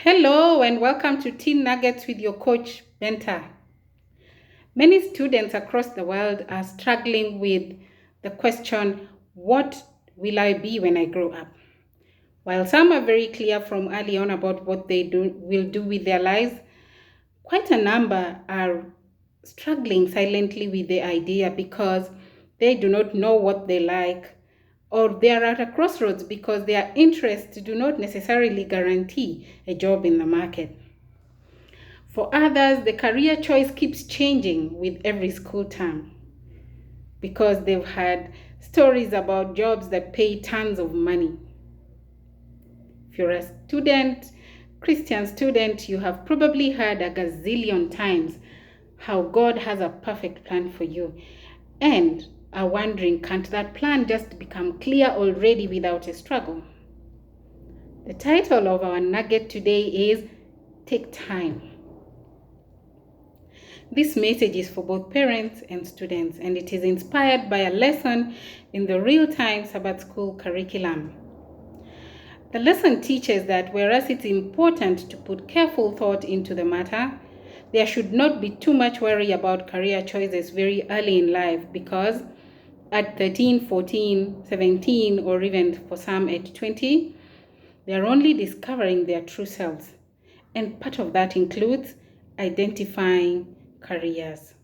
Hello and welcome to Teen Nuggets with your coach, Benta. Many students across the world are struggling with the question, what will I be when I grow up? While some are very clear from early on about what they will do with their lives, quite a number are struggling silently with the idea because they do not know what they like, or they are at a crossroads because their interests do not necessarily guarantee a job in the market. For others, the career choice keeps changing with every school term because they've had stories about jobs that pay tons of money. If you're a student, Christian student, you have probably heard a gazillion times how God has a perfect plan for you and are wondering, can't that plan just become clear already without a struggle? The title of our nugget today is Take Time. This message is for both parents and students, and it is inspired by a lesson in the real-time Sabbath school curriculum. The lesson teaches that whereas it's important to put careful thought into the matter, there should not be too much worry about career choices very early in life because at 13, 14, 17, or even for some at 20, they are only discovering their true selves. And part of that includes identifying careers.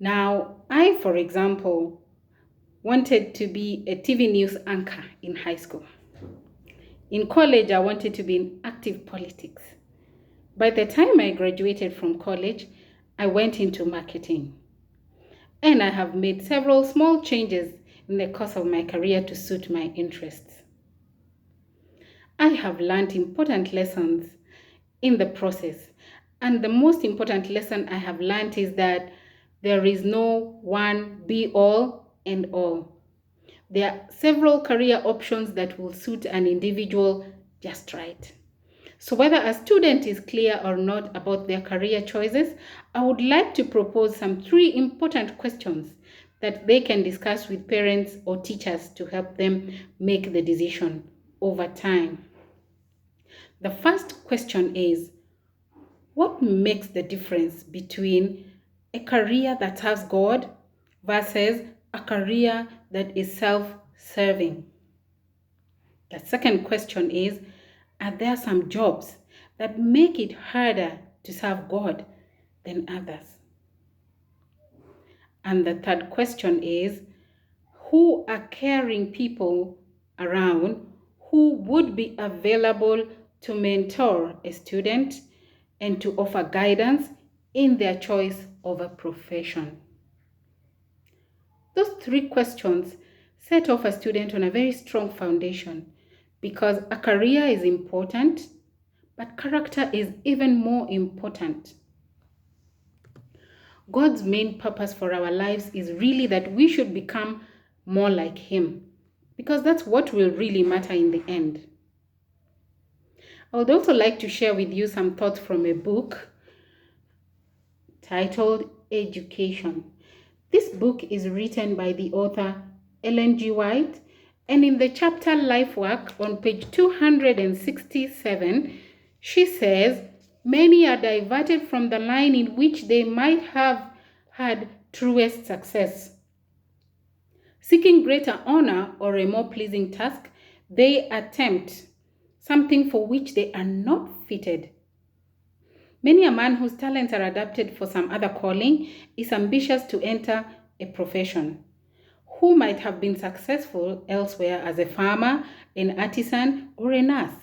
Now, I, for example, wanted to be a TV news anchor in high school. In college, I wanted to be in active politics. By the time I graduated from college, I went into marketing. And I have made several small changes in the course of my career to suit my interests. I have learned important lessons in the process. And the most important lesson I have learned is that there is no one be-all and all. There are several career options that will suit an individual just right. So whether a student is clear or not about their career choices, I would like to propose some 3 important questions that they can discuss with parents or teachers to help them make the decision over time. The first question is, what makes the difference between a career that serves God versus a career that is self-serving? The second question is, are there some jobs that make it harder to serve God than others? And the third question is, who are caring people around who would be available to mentor a student and to offer guidance in their choice of a profession? Those 3 questions set off a student on a very strong foundation because a career is important, but character is even more important. God's main purpose for our lives is really that we should become more like Him, because that's what will really matter in the end. I would also like to share with you some thoughts from a book titled Education. This book is written by the author Ellen G. White, and in the chapter Life Work on page 267, she says, many are diverted from the line in which they might have had truest success. Seeking greater honor or a more pleasing task, they attempt something for which they are not fitted. Many a man whose talents are adapted for some other calling is ambitious to enter a profession, who might have been successful elsewhere as a farmer, an artisan, or a nurse,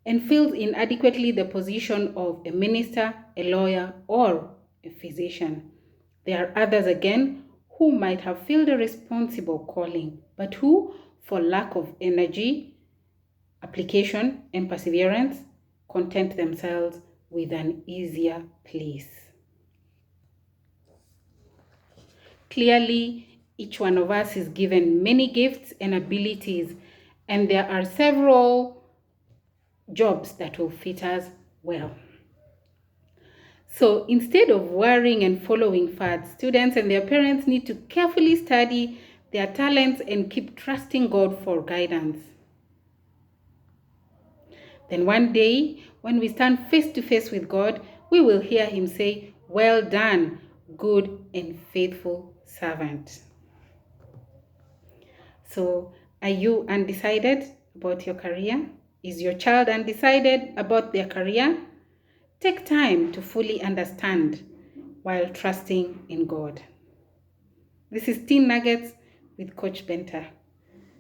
and fills inadequately the position of a minister, a lawyer, or a physician. There are others again who might have filled a responsible calling, but who, for lack of energy, application, and perseverance, content themselves with an easier place. Clearly, each one of us is given many gifts and abilities, and there are several jobs that will fit us well. So instead of worrying and following fads, students and their parents need to carefully study their talents and keep trusting God for guidance. Then one day, when we stand face to face with God, we will hear him say, "Well done, good and faithful servant." So, are you undecided about your career? Is your child undecided about their career? Take time to fully understand while trusting in God. This is Teen Nuggets with Coach Benta.